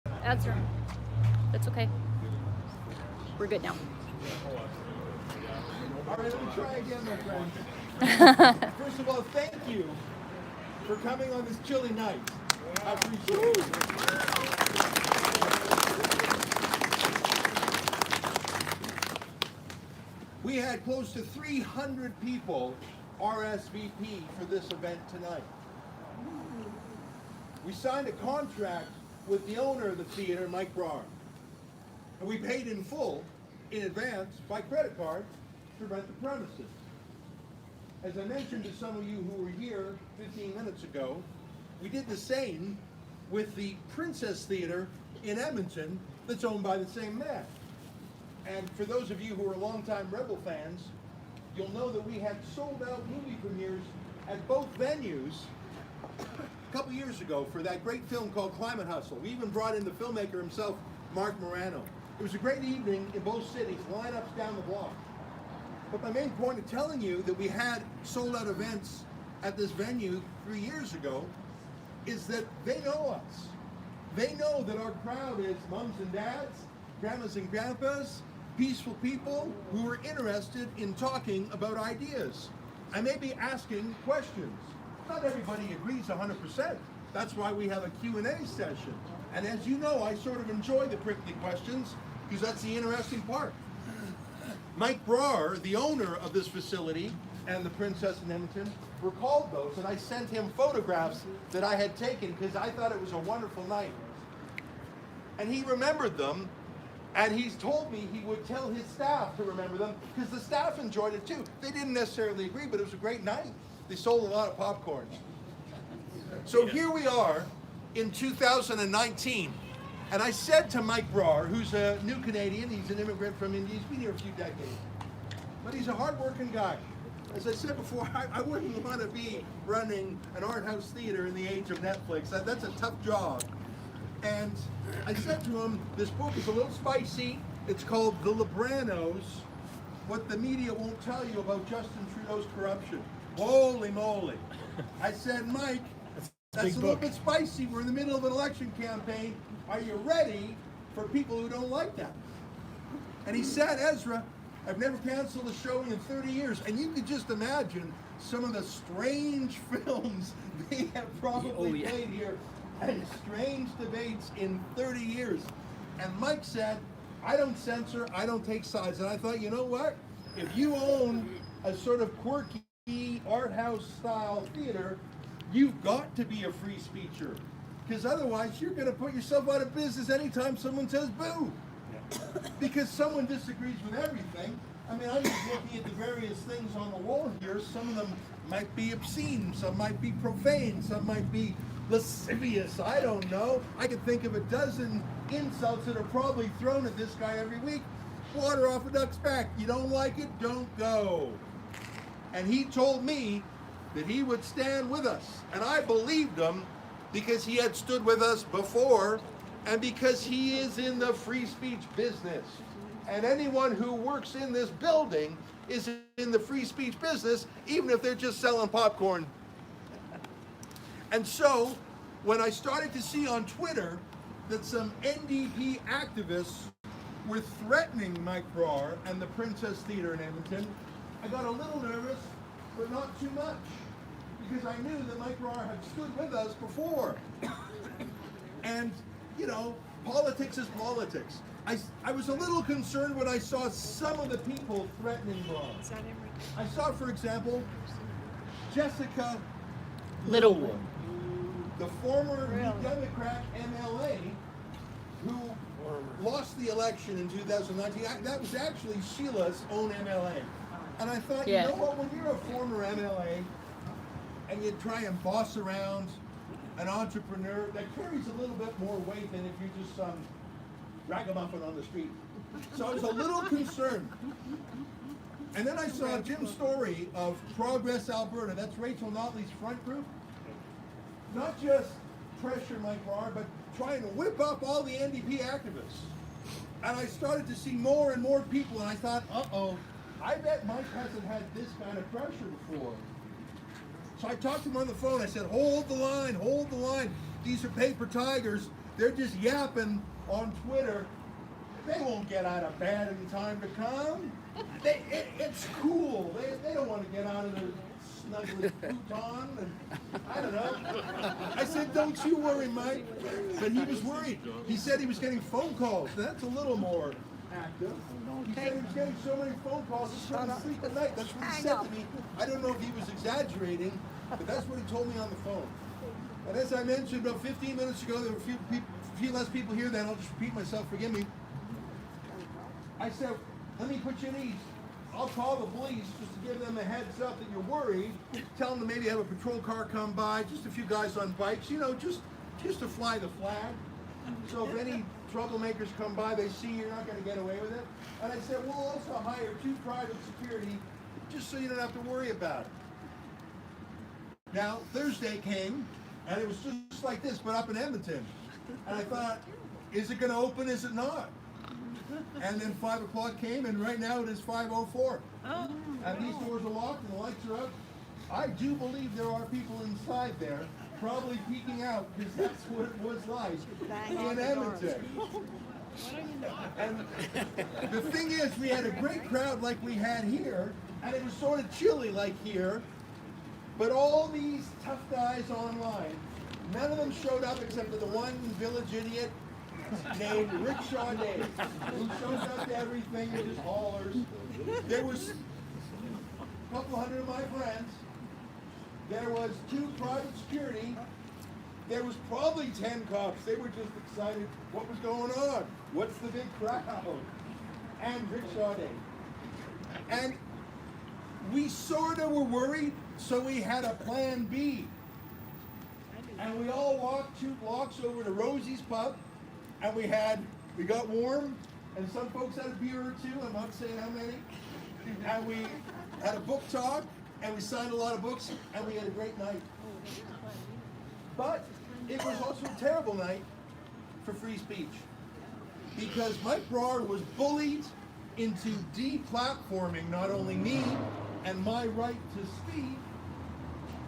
Ezra. That's okay. We're good now. All right, let me try again, my friend. First of all, thank you for coming on this chilly night. I appreciate it. We had close to 300 people RSVP for this event tonight. We signed a contract with the owner of the theater, Mike Brar. And we paid in full, in advance, by credit card, to rent the premises. As I mentioned to some of you who were here 15 minutes ago, we did the same with the Princess Theater in Edmonton that's owned by the same man. And for those of you who are longtime Rebel fans, you'll know that we had sold out movie premieres at both venues a couple years ago for that great film called Climate Hustle. We even brought in the filmmaker himself, Mark Morano. It was a great evening in both cities, lineups down the block. But my main point of telling you that we had sold out events at this venue 3 years ago is that they know us. They know that our crowd is moms and dads, grandmas and grandpas, peaceful people who are interested in talking about ideas. I may be asking questions. Not everybody agrees 100%. That's why we have a Q&A session. And as you know, I sort of enjoy the prickly questions because that's the interesting part. Mike Brar, the owner of this facility and the Princess in Edmonton, recalled those, and I sent him photographs that I had taken because I thought it was a wonderful night. And he remembered them, and he's told me he would tell his staff to remember them because the staff enjoyed it too. They didn't necessarily agree, but it was a great night. They sold a lot of popcorn. So here we are in 2019. And I said to Mike Brar, who's a new Canadian, he's an immigrant from India, he's been here a few decades, but he's a hardworking guy. As I said before, I wouldn't want to be running an art house theater in the age of Netflix. That's a tough job. And I said to him, this book is a little spicy. It's called The Libranos, What the Media Won't Tell You About Justin Trudeau's Corruption. Holy moly. I said, Mike, that's a little bit spicy. We're in the middle of an election campaign. Are you ready for people who don't like that? And he said, Ezra, I've never canceled a showing in 30 years. And you could just imagine some of the strange films they have probably played here and strange debates in 30 years. And Mike said, I don't censor, I don't take sides. And I thought, you know what? If you own a sort of quirky art house style theater, you've got to be a free speecher. Because otherwise you're going to put yourself out of business anytime someone says boo. Because someone disagrees with everything. I mean, I'm just looking at the various things on the wall here. Some of them might be obscene, some might be profane, some might be lascivious, I don't know. I could think of a dozen insults that are probably thrown at this guy every week. Water off a duck's back. You don't like it, don't go. And he told me that he would stand with us. And I believed him because he had stood with us before and because he is in the free speech business. And anyone who works in this building is in the free speech business, even if they're just selling popcorn. And so, when I started to see on Twitter that some NDP activists were threatening Mike Brar and the Princess Theater in Edmonton, I got a little nervous, but not too much, because I knew that Mike Brar had stood with us before. And, you know, politics is politics. I was a little concerned when I saw some of the people threatening Brar. I saw, for example, Jessica Littlewood, the former Democrat MLA who lost the election in 2019. That was actually Sheila's own MLA. And I thought, you know what, when you're a former MLA and you try and boss around an entrepreneur, that carries a little bit more weight than if you're just some ragamuffin on the street. So I was a little concerned. And then I saw Jim Story of Progress Alberta, that's Rachel Notley's front group, not just pressure Mike Brar, but trying to whip up all the NDP activists. And I started to see more and more people, and I thought, uh-oh, I bet Mike hasn't had this kind of pressure before. So I talked to him on the phone. I said, hold the line, hold the line. These are paper tigers. they're just yapping on Twitter. They won't get out of bed in time to come. It's cool. They don't want to get out of their snuggly futon. And I don't know. I said, don't you worry, Mike. But he was worried. He said he was getting phone calls. That's a little more active. He said he was getting so many phone calls, he couldn't sleep at night. That's what he said to me. I don't know if he was exaggerating, but that's what he told me on the phone. And as I mentioned about 15 minutes ago, there were a few less people here then. I'll just repeat myself, forgive me. I said, let me put you at ease. I'll call the police just to give them a heads up that you're worried. Tell them to maybe have a patrol car come by, just a few guys on bikes, just to fly the flag. So if any troublemakers come by, they see you're not going to get away with it. And I said, we'll also hire 2 private security just so you don't have to worry about it. Now, Thursday came, and it was just like this, but up in Edmonton. And I thought, is it going to open, is it not? And then 5 o'clock came, and right now it is 5:04. And these doors are locked, and the lights are up. I do believe there are people inside there, probably peeking out, because that's what it was like in Edmonton. And the thing is, we had a great crowd like we had here, and it was sort of chilly like here, but all these tough guys online, none of them showed up except for the one village idiot named Rickshaw Dave, who shows up to everything with his haulers. There was a couple hundred of my friends. There was 2 private security. There was probably 10 cops. They were just excited. What was going on? What's the big crowd? And Rickshaw Dave. And we sort of were worried, so we had a plan B. And we all walked 2 blocks over to Rosie's Pub. And we got warm, and some folks had a beer or 2, I'm not saying how many. And we had a book talk, and we signed a lot of books, and we had a great night. But it was also a terrible night for free speech. Because Mike Brar was bullied into deplatforming not only me and my right to speak,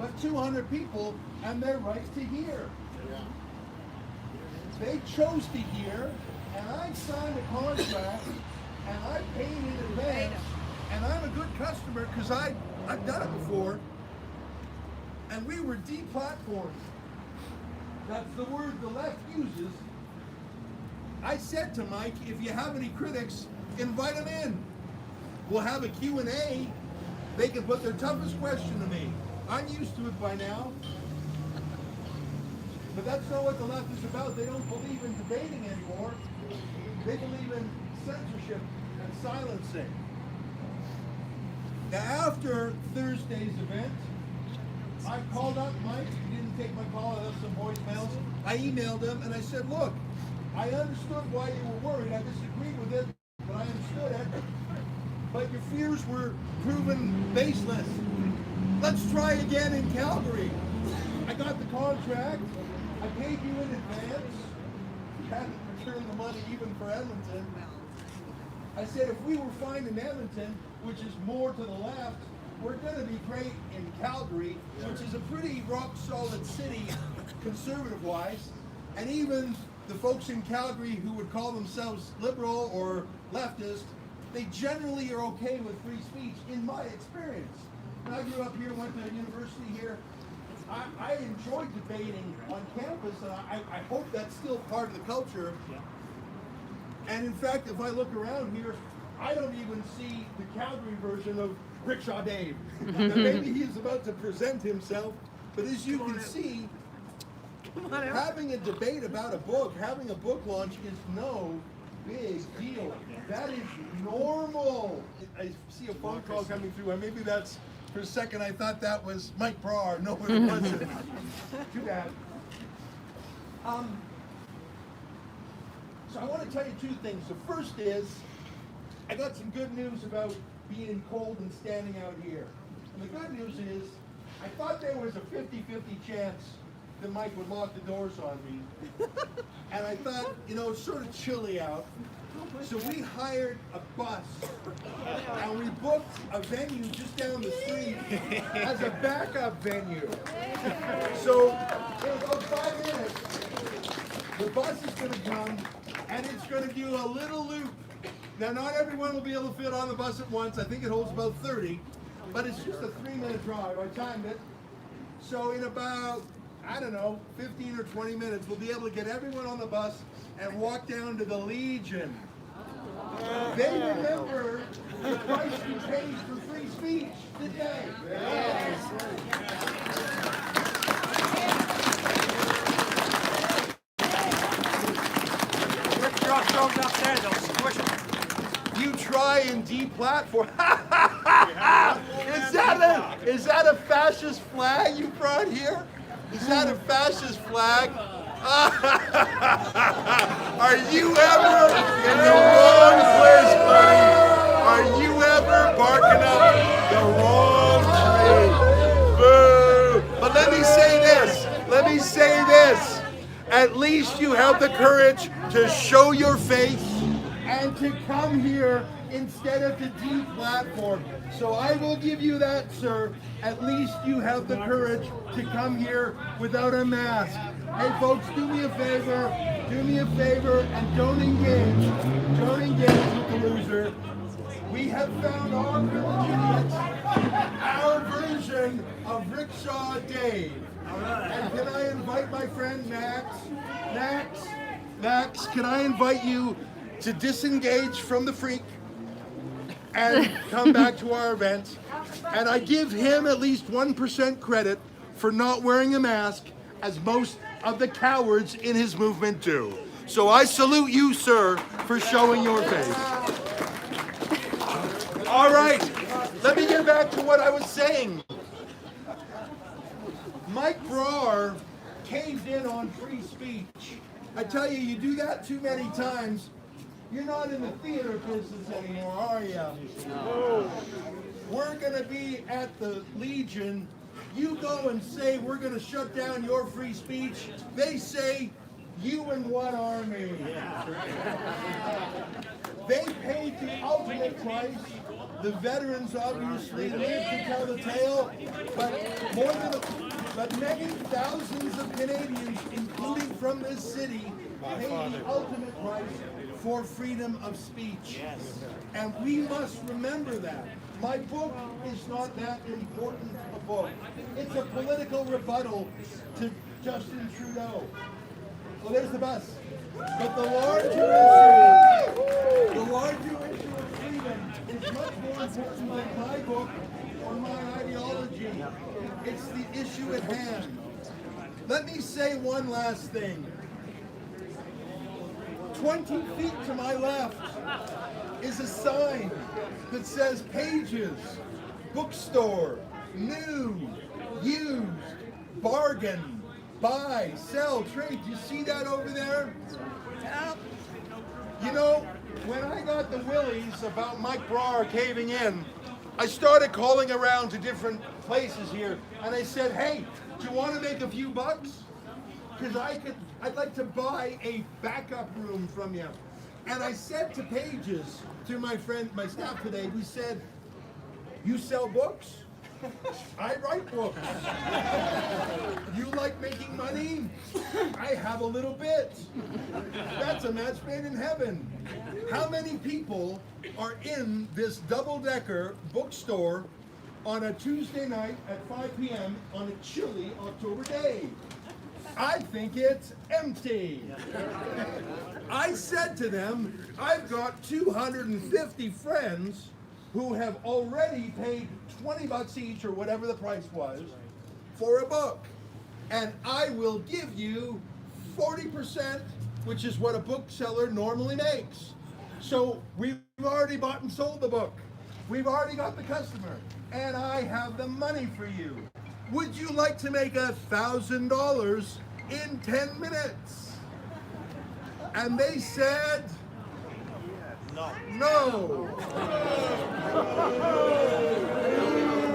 but 200 people and their right to hear. They chose to hear, and I signed a contract, and I paid in advance, and I'm a good customer because I've done it before, and we were deplatformed. That's the word the left uses. I said to Mike, if you have any critics, invite them in. We'll have a Q&A. They can put their toughest question to me. I'm used to it by now. But that's not what the left is about. They don't believe in debating anymore. They believe in censorship and silencing. Now, after Thursday's event, I called up Mike. He didn't take my call. I left some voicemails. I emailed him, and I said, look, I understood why you were worried. I disagreed with it, but I understood it. But your fears were proven baseless. Let's try again in Calgary. I got the contract. I paid you in advance. You hadn't returned the money even for Edmonton. I said, if we were fine in Edmonton, which is more to the left, we're going to be great in Calgary, which is a pretty rock-solid city, conservative-wise. And even the folks in Calgary who would call themselves liberal or leftist, they generally are okay with free speech, in my experience. And I grew up here, went to university here. I enjoyed debating on campus, and I hope that's still part of the culture. And in fact, if I look around here, I don't even see the Calgary version of Rickshaw Dave. Now, maybe he's about to present himself, but as you can see, having a debate about a book, having a book launch is no big deal. That is normal. I see a phone call coming through, and maybe that's, for a second I thought that was Mike Brar. No, it wasn't. Too bad. So I want to tell you 2 things. The first is, I got some good news about being cold and standing out here. And the good news is, I thought there was a 50-50 chance that Mike would lock the doors on me. And I thought, it's sort of chilly out. So we hired a bus, and we booked a venue just down the street as a backup venue. So in about 5 minutes, The bus is going to come, and it's going to do a little loop. Now, not everyone will be able to fit on the bus at once. I think it holds about 30, but it's just a 3-minute drive. I timed it. So in about, I don't know, 15 or 20 minutes, we'll be able to get everyone on the bus and walk down to the Legion. They remember the price we paid for free speech, didn't they? Yes. You try and deplatform. Is that a fascist flag you brought here? Is that a fascist flag? Are you ever in the wrong place, buddy? Are you ever barking up the wrong tree? Boo! But let me say this. At least you have the courage to show your face and to come here instead of to deplatform. So I will give you that, sir. At least you have the courage to come here without a mask. Hey folks, do me a favor, and don't engage with the loser. We have found our village idiots, our version of Rickshaw Dave. And can I invite my friend Max, can I invite you to disengage from the freak and come back to our event? And I give him at least 1% credit for not wearing a mask, as most of the cowards in his movement do. So I salute you, sir, for showing your face. All right, let me get back to what I was saying. Mike Brar caved in on free speech. I tell you, you do that too many times, you're not in the theater business anymore, are you? No. We're going to be at the Legion. You go and say we're going to shut down your free speech. They say, you and what army? They paid the ultimate price. The veterans obviously live to tell the tale, but many thousands of Canadians, including from this city, paid the ultimate price for freedom of speech. Yes. And we must remember that. My book is not that important a book. It's a political rebuttal to Justin Trudeau. Well, there's the bus. But the larger issue of freedom is much more important than my book or my ideology. It's the issue at hand. Let me say one last thing. 20 feet to my left is a sign that says Pages, bookstore, new, used, bargain, buy, sell, trade. Do you see that over there? Yeah. You know, when I got the willies about Mike Brar caving in, I started calling around to different places here, and I said, hey, do you want to make a few bucks? Because I'd like to buy a backup room from you. And I said to Pages, to my staff today, we said, you sell books? I write books. You like making money? I have a little bit. That's a match made in heaven. How many people are in this double-decker bookstore on a Tuesday night at 5 p.m. on a chilly October day? I think it's empty. I said to them, I've got 250 friends who have already paid 20 bucks each or whatever the price was for a book. And I will give you 40%, which is what a bookseller normally makes. So we've already bought and sold the book. We've already got the customer. And I have the money for you. Would you like to make $1,000 in 10 minutes? And they said, no.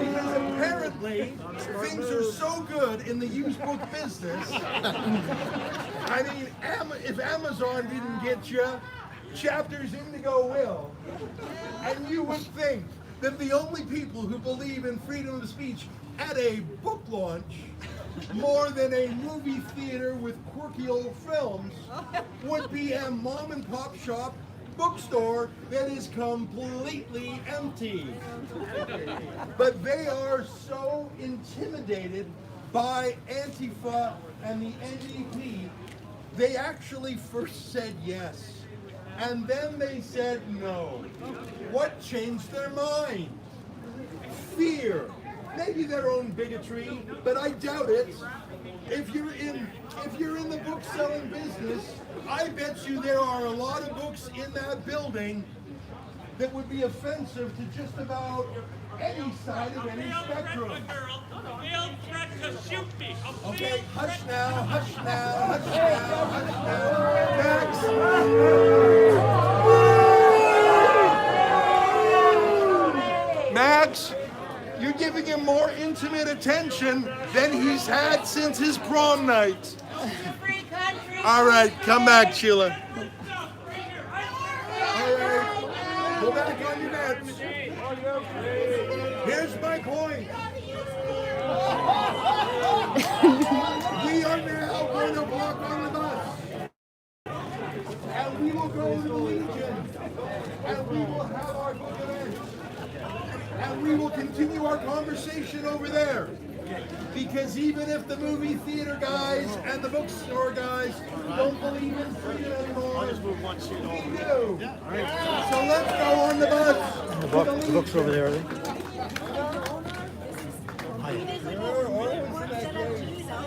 Because apparently things are so good in the used book business. I mean, if Amazon didn't get you, Chapters Indigo will. And you would think that the only people who believe in freedom of speech at a book launch more than a movie theater with quirky old films would be a mom and pop shop bookstore that is completely empty. But they are so intimidated by Antifa and the NDP, they actually first said yes. And then they said no. What changed their mind? Fear. Maybe their own bigotry, but I doubt it. If you're in the book selling business, I bet you there are a lot of books in that building that would be offensive to just about any side of any spectrum. They'll threat to shoot me. Okay, hush now, hush now, hush now, hush now. Max, you're giving him more intimate attention than he's had since his prom night. All right, come back, Sheila. All right, go back on your meds. Here's my point. We are now going to walk on the bus. And we will go to the Legion. And we will have our book event. And we will continue our conversation over there. Because even if the movie theater guys and the bookstore guys don't believe in freedom anymore, we do. So let's go on the bus. The book's over there, are they?